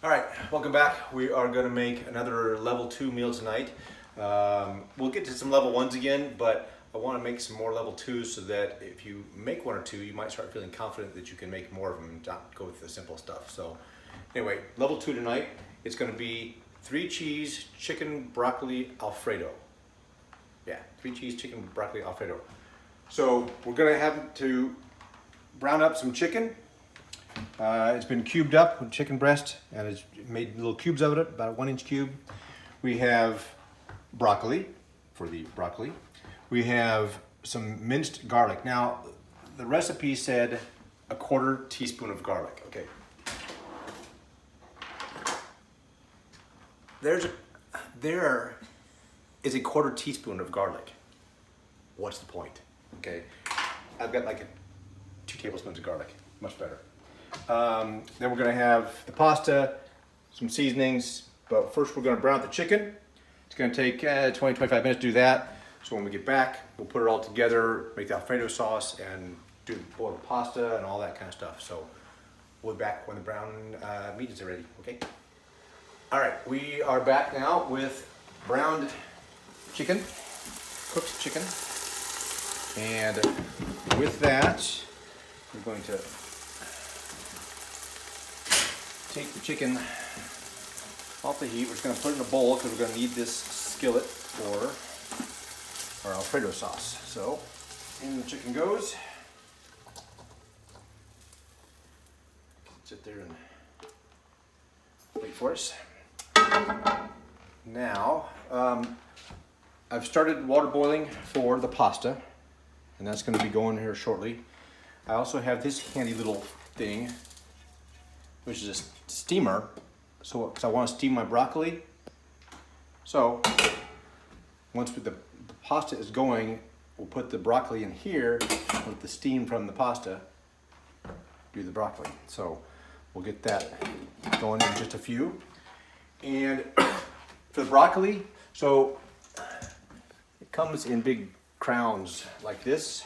All right, welcome back. We are going to make another level 2 meal tonight. We'll get to some level 1s again, but I want to make some more level 2s so that if you make 1 or 2, you might start feeling confident that you can make more of them and not go with the simple stuff. So anyway, level 2 tonight, it's going to be 3 cheese chicken broccoli Alfredo. Yeah, 3 cheese chicken broccoli Alfredo. So we're going to have to brown up some chicken. It's been cubed up with chicken breast and it's made little cubes of it, about a 1-inch cube. We have broccoli for the broccoli. We have some minced garlic. Now, the recipe said a 1/4 teaspoon of garlic. Okay. There is a 1/4 teaspoon of garlic. What's the point? Okay. I've got like 2 tablespoons of garlic. Much better. Then we're going to have the pasta, some seasonings, but first we're going to brown out the chicken. It's going to take 20-25 minutes to do that. So when we get back, we'll put it all together, make the Alfredo sauce, and do boil the pasta and all that kind of stuff. So we'll be back when the brown meat is ready, okay? All right, we are back now with browned chicken, cooked chicken. And with that, we're going to take the chicken off the heat. We're just going to put it in a bowl because we're going to need this skillet for our Alfredo sauce. So, in the chicken goes. Sit there and wait for us. Now, I've started water boiling for the pasta, and that's going to be going here shortly. I also have this handy little thing, which is a steamer, so because I want to steam my broccoli. So once the pasta is going, we'll put the broccoli in here with the steam from the pasta, do the broccoli. So we'll get that going in just a few. And for the broccoli, so it comes in big crowns like this,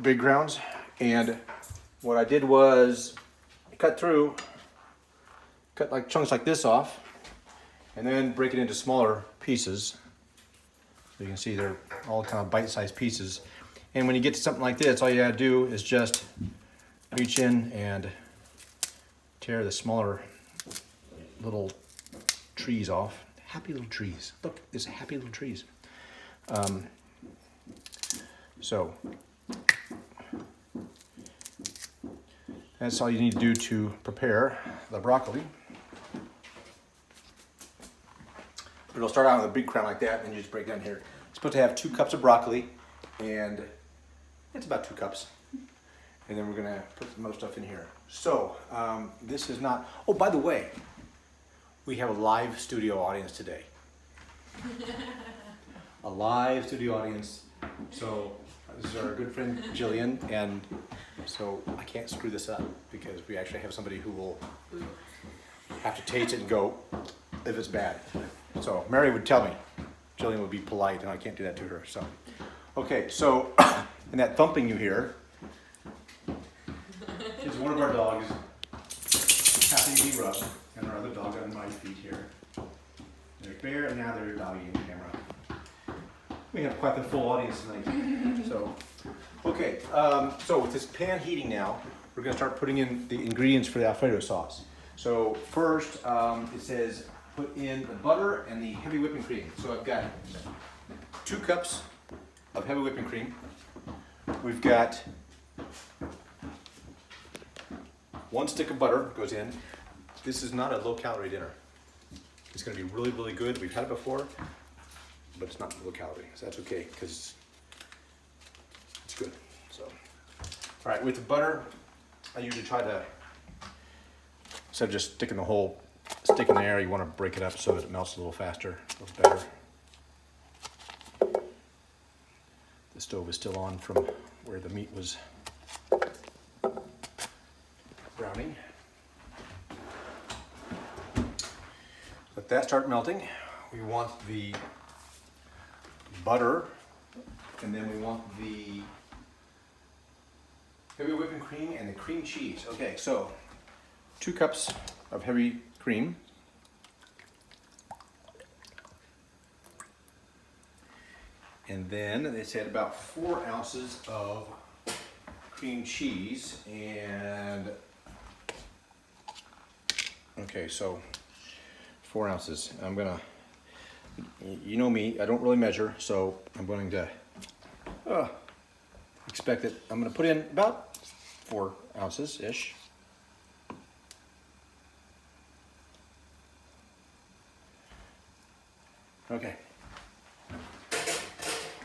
big crowns, and what I did was cut like chunks like this off, and then break it into smaller pieces. So you can see they're all kind of bite-sized pieces. And when you get to something like this, all you gotta do is just reach in and tear the smaller little trees off. Happy little trees. Look, there's happy little trees. So that's all you need to do to prepare the broccoli. It'll start out with a big crown like that, and then you just break down here. It's supposed to have 2 cups of broccoli, and it's about 2 cups. And then we're gonna put some other stuff in here. So, this is not, oh, by the way, we have a live studio audience today. A live studio audience. So, this is our good friend Jillian, and so I can't screw this up because we actually have somebody who will have to taste it and go if it's bad. So Mary would tell me, Jillian would be polite, and I can't do that to her. So, okay, so and that thumping you hear is one of our dogs tapping me rubbed, and our other dog's on my feet here. There's Bear, and now there's Doggy in the camera. We have quite the full audience tonight. So, okay, so with this pan heating now, we're going to start putting in the ingredients for the Alfredo sauce. So first, it says put in the butter and the heavy whipping cream. So I've got 2 cups of heavy whipping cream. We've got 1 stick of butter goes in. This is not a low-calorie dinner. It's going to be really, really good. We've had it before, but it's not low calorie, so that's okay because it's good. So, all right, with the butter, I usually try to, instead of just sticking the whole stick in there, you want to break it up so that it melts a little faster, a little better. The stove is still on from where the meat was browning. Let that start melting. We want the butter, and then we want the heavy whipping cream and the cream cheese. Okay, so 2 cups of heavy cream. And then they said about 4 ounces of cream cheese. And okay, so 4 ounces. I'm gonna, you know me, I don't really measure, so I'm going to expect that I'm gonna put in about 4 ounces-ish. Okay,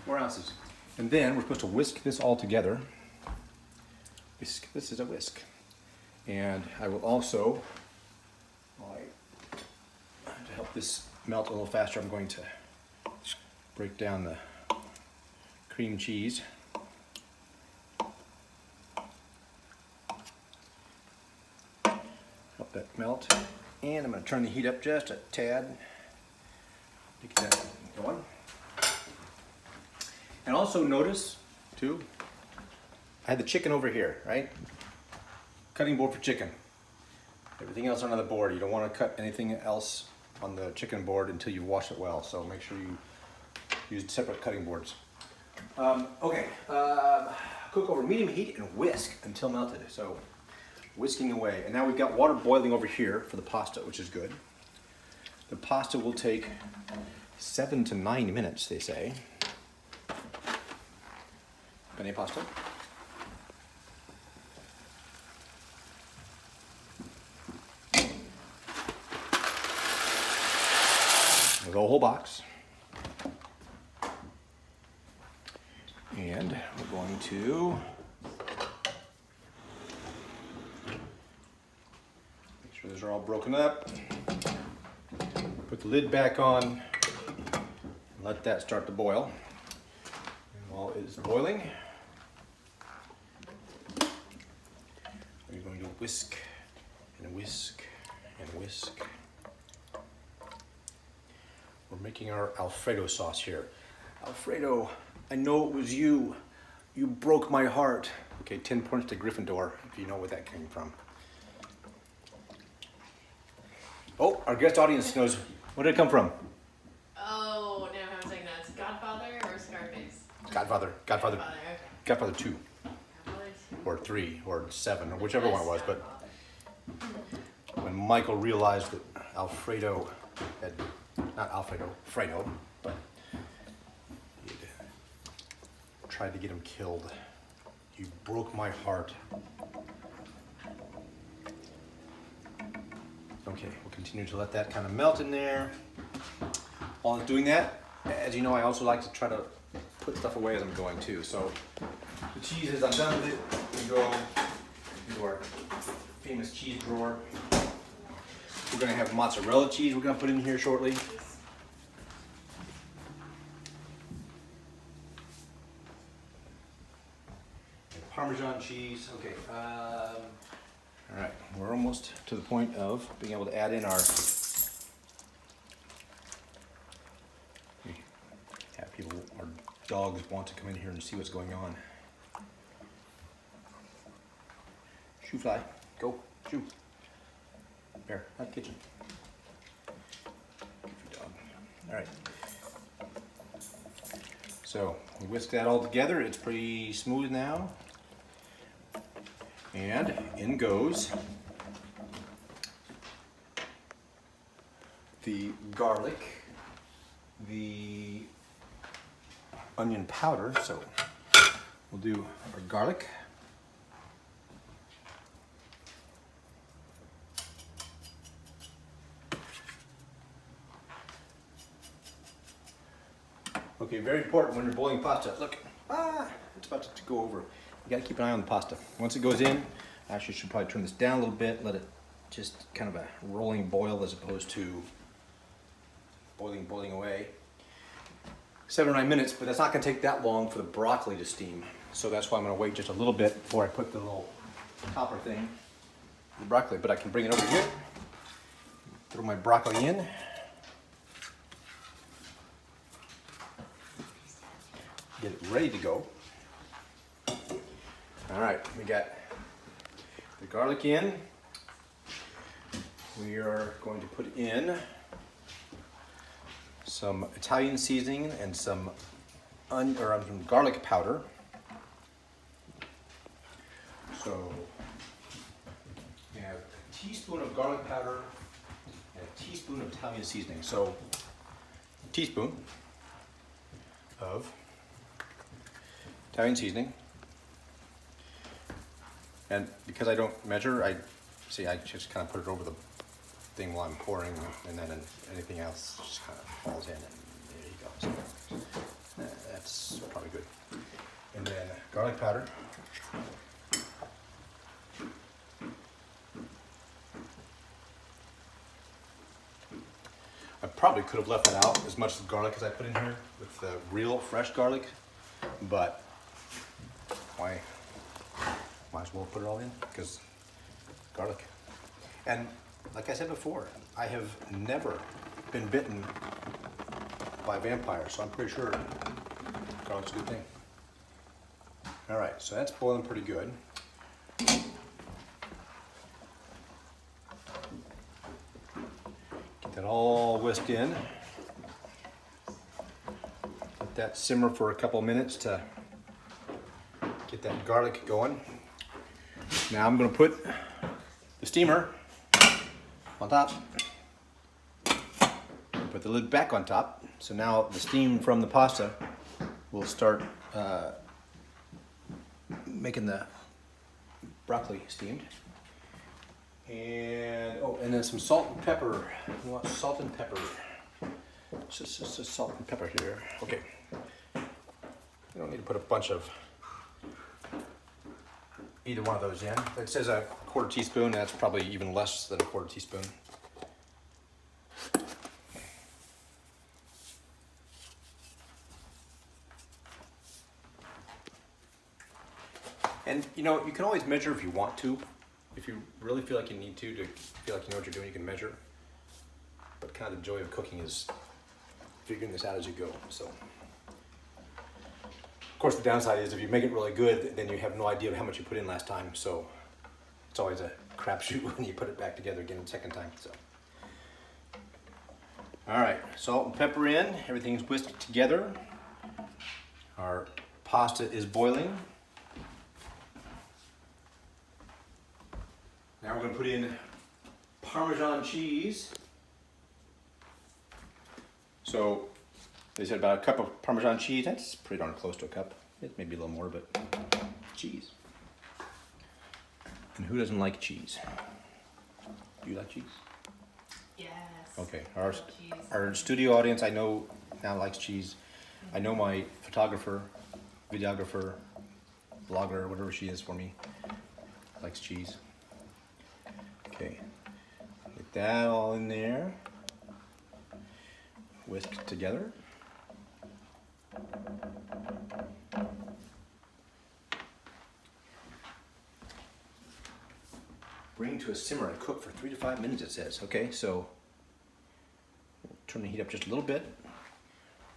4 ounces. And then we're supposed to whisk this all together. Whisk, this is a whisk. And I will also, to help this melt a little faster, I'm going to break down the cream cheese. Help that melt. And I'm going to turn the heat up just a tad. Get that going. And also notice, too, I had the chicken over here, right? Cutting board for chicken. Everything else on the board. You don't want to cut anything else on the chicken board until you've washed it well. So make sure you use separate cutting boards. Cook over medium heat and whisk until melted. So whisking away. And now we've got water boiling over here for the pasta, which is good. The pasta will take 7 to 9 minutes, they say. Penne pasta. There's a whole box. And we're going to make sure those are all broken up. Put the lid back on and let that start to boil. And while it is boiling, we're going to whisk and whisk and whisk. We're making our Alfredo sauce here. Alfredo, I know it was you. You broke my heart. Okay, 10 points to Gryffindor, if you know where that came from. Oh, our guest audience knows. Where did it come from? Oh, no, I'm saying that's Godfather or Scarface? Godfather. Okay. Godfather 2. Godfather 2. Or 3, or 7, or whichever one it was. But when Michael realized that Alfredo had, not Alfredo, Fredo, but he'd tried to get him killed. You broke my heart. Okay, we'll continue to let that kind of melt in there. While I'm doing that, as you know, I also like to try to put stuff away as I'm going too. So the cheese, as I'm done with it, we go into our famous cheese drawer. We're gonna have mozzarella cheese we're gonna put in here shortly. And Parmesan cheese, okay. All right, we're almost to the point of being able to add in our, we have people, our dogs want to come in here and see what's going on. Shoo fly, go, shoo. Bear, not kitchen. Good dog. All right. So we whisk that all together. It's pretty smooth now. And in goes the garlic, the onion powder. So we'll do our garlic. Okay, very important when you're boiling pasta. Look, it's about to go over. You gotta keep an eye on the pasta. Once it goes in, I actually should probably turn this down a little bit, let it just kind of a rolling boil as opposed to boiling away. 7 or 9 minutes, but that's not gonna take that long for the broccoli to steam. So that's why I'm gonna wait just a little bit before I put the little topper thing, the broccoli, but I can bring it over here, throw my broccoli in. Get it ready to go. All right, we got the garlic in. we are going to put in some Italian seasoning and some garlic powder. So we have a teaspoon of garlic powder and a teaspoon of Italian seasoning. So a teaspoon of Italian seasoning. And because I don't measure, I just kind of put it over the thing while I'm pouring, and then anything else just kind of falls in, and there you go. So, that's probably good. And then garlic powder. I probably could have left that out, as much garlic as I put in here with the real fresh garlic, but why? Might as well put it all in, because garlic. And like I said before, I have never been bitten by a vampire, so I'm pretty sure garlic's a good thing. All right, so that's boiling pretty good. Get that all whisked in. Let that simmer for a couple of minutes to get that garlic going. Now I'm going to put the steamer on top. Put the lid back on top. So now the steam from the pasta will start making the broccoli steamed. And and then some salt and pepper. We want salt and pepper. Just salt and pepper here. Okay. You don't need to put a bunch of either one of those in. It says a quarter teaspoon. That's probably even less than a quarter teaspoon. And you know, you can always measure if you want to. If you really feel like you need to feel like you know what you're doing, you can measure. But kind of the joy of cooking is figuring this out as you go. So, of course, the downside is if you make it really good, then you have no idea how much you put in last time. So it's always a crapshoot when you put it back together again the second time. So, all right, salt and pepper in. Everything's whisked together. Our pasta is boiling. Now we're going to put in Parmesan cheese. So they said about a cup of Parmesan cheese. That's pretty darn close to a cup. It may be a little more, but cheese. And who doesn't like cheese? Do you like cheese? Yes. Okay. I love cheese. Our studio audience, I know now likes cheese. I know my photographer, videographer, blogger, whatever she is for me, likes cheese. Okay, get that all in there, whisked together. Bring to a simmer and cook for 3 to 5 minutes, it says. Okay, so turn the heat up just a little bit.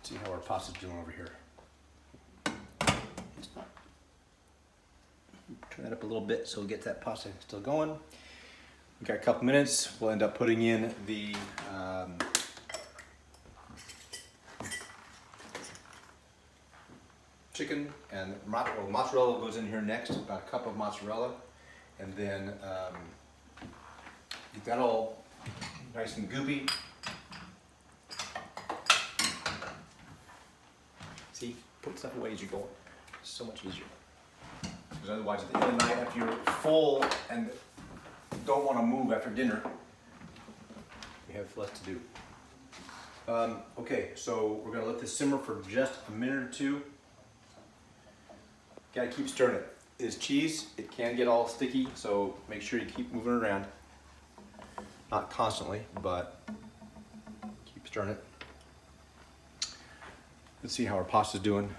See how our pasta's doing over here. Turn that up a little bit so we get that pasta still going. We've got a couple minutes. We'll end up putting in the chicken, and mozzarella goes in here next, about a cup of mozzarella. And then get that all nice and goopy. See, put stuff away as you go. It's so much easier. Because otherwise, at the end of the night, after you're full and don't want to move after dinner, you have less to do. Okay, so we're going to let this simmer for just a minute or two. Got to keep stirring it. It's cheese. It can get all sticky, so make sure you keep moving it around. Not constantly, but keep stirring it. Let's see how our pasta's doing.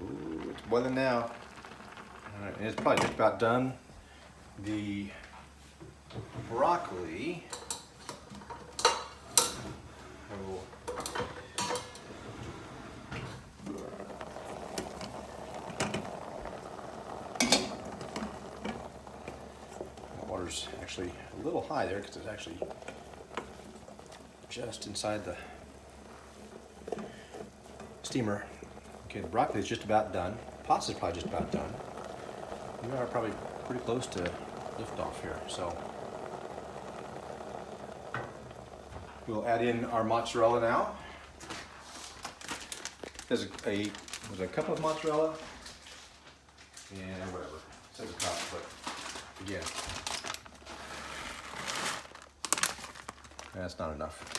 Ooh, it's boiling now. All right, and it's probably just about done. The broccoli, water's temperature's actually a little high there because it's actually just inside the steamer. Okay, the broccoli is just about done. Pasta's probably just about done. We are probably pretty close to liftoff here, so we'll add in our mozzarella now. There's a cup of mozzarella and whatever. It says a cup, but again, that's not enough.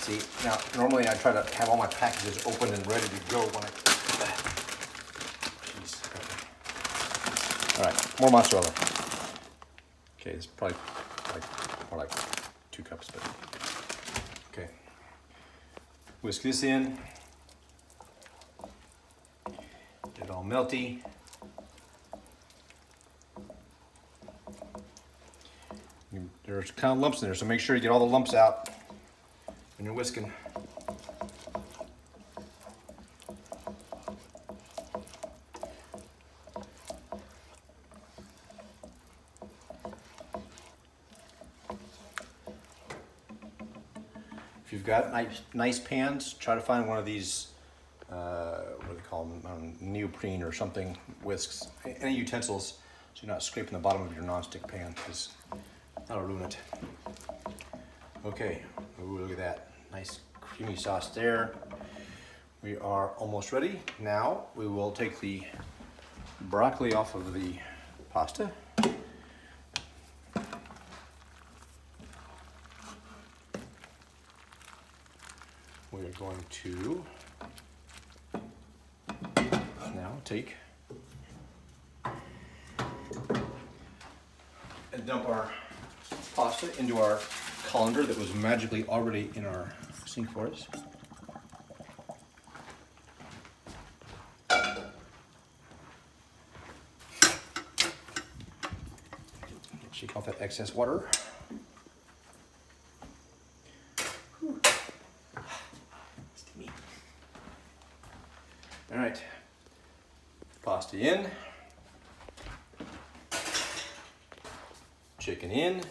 See, now normally I try to have all my packages open and ready to go when I. Jeez. Okay. All right, more mozzarella. Okay, it's probably more like 2 cups, but okay. Whisk this in. Get it all melty. There's kind of lumps in there, so make sure you get all the lumps out when you're whisking. If you've got nice pans, try to find one of these, what do they call them, neoprene or something whisks, any utensils, so you're not scraping the bottom of your nonstick pan, because that'll ruin it. Okay, ooh, look at that. Nice creamy sauce there. We are almost ready. Now we will take the broccoli off of the pasta. We are going to now take and dump our pasta into our colander that was magically already in our sink for us. Shake off that excess water. Whew. Steamy. All right, pasta in, chicken in.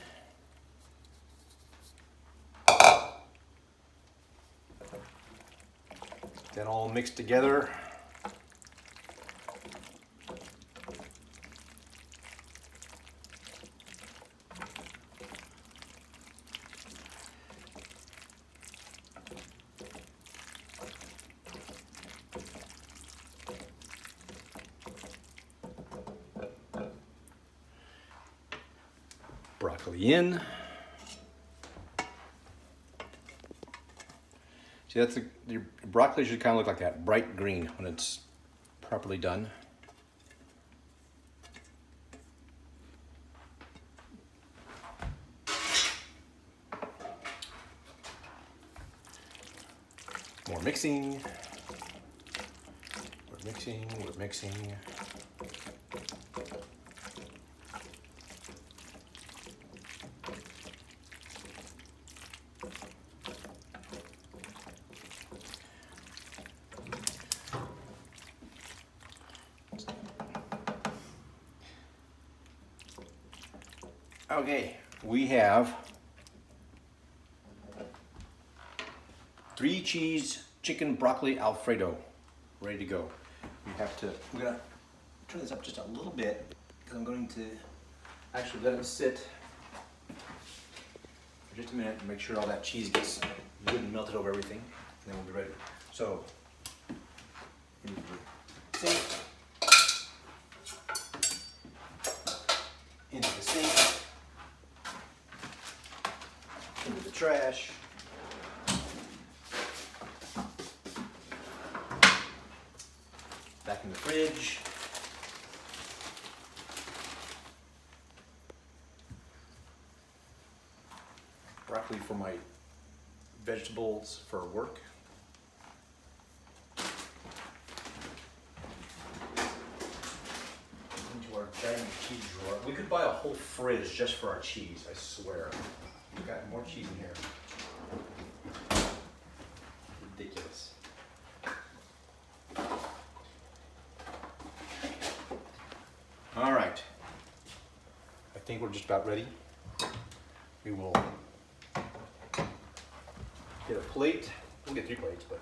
Then all mixed together. Broccoli in. See, that's your broccoli should kind of look like that, bright green when it's properly done. More mixing. We're mixing, we're mixing. Okay, we have 3 cheese chicken broccoli Alfredo ready to go. I'm gonna turn this up just a little bit because I'm going to actually let it sit for just a minute and make sure all that cheese gets good and melted over everything, and then we'll be ready. So, into the sink, into the sink, into the trash. Back in the fridge. Broccoli for my vegetables for work. Into our giant cheese drawer. We could buy a whole fridge just for our cheese, I swear. We've got more cheese in here. think we're just about ready. We will get a plate. We'll get 3 plates, but.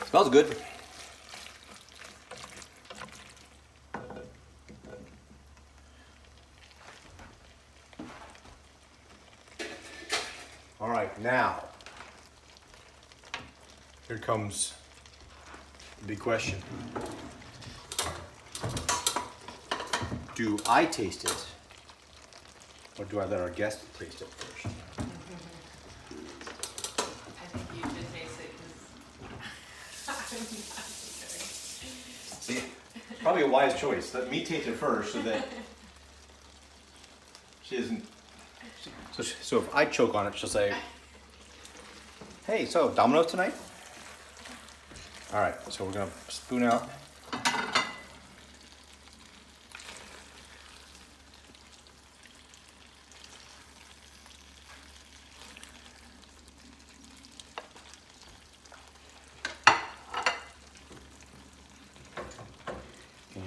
Smells good. All right, now, here comes the big question. Do I taste it, or do I let our guest taste it first? I think you should taste it because I'm not See, probably a wise choice. Let me taste it first so that she isn't. So if I choke on it, she'll say, "Hey, so Domino's tonight?" All right, so we're gonna spoon out.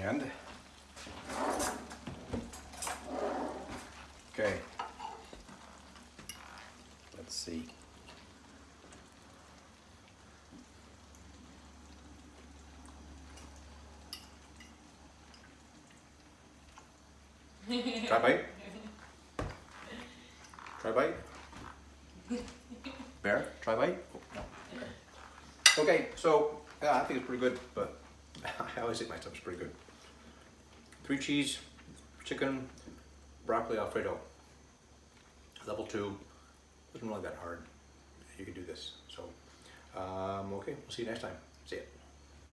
And okay, let's see. Try bite. Try bite. Bear, try bite. Oh, no. Okay, so yeah, I think it's pretty good, but I always think my stuff's pretty good. 3 cheese, chicken, broccoli Alfredo. Level 2. Wasn't really that hard. You can do this. So, okay, we'll see you next time. See ya.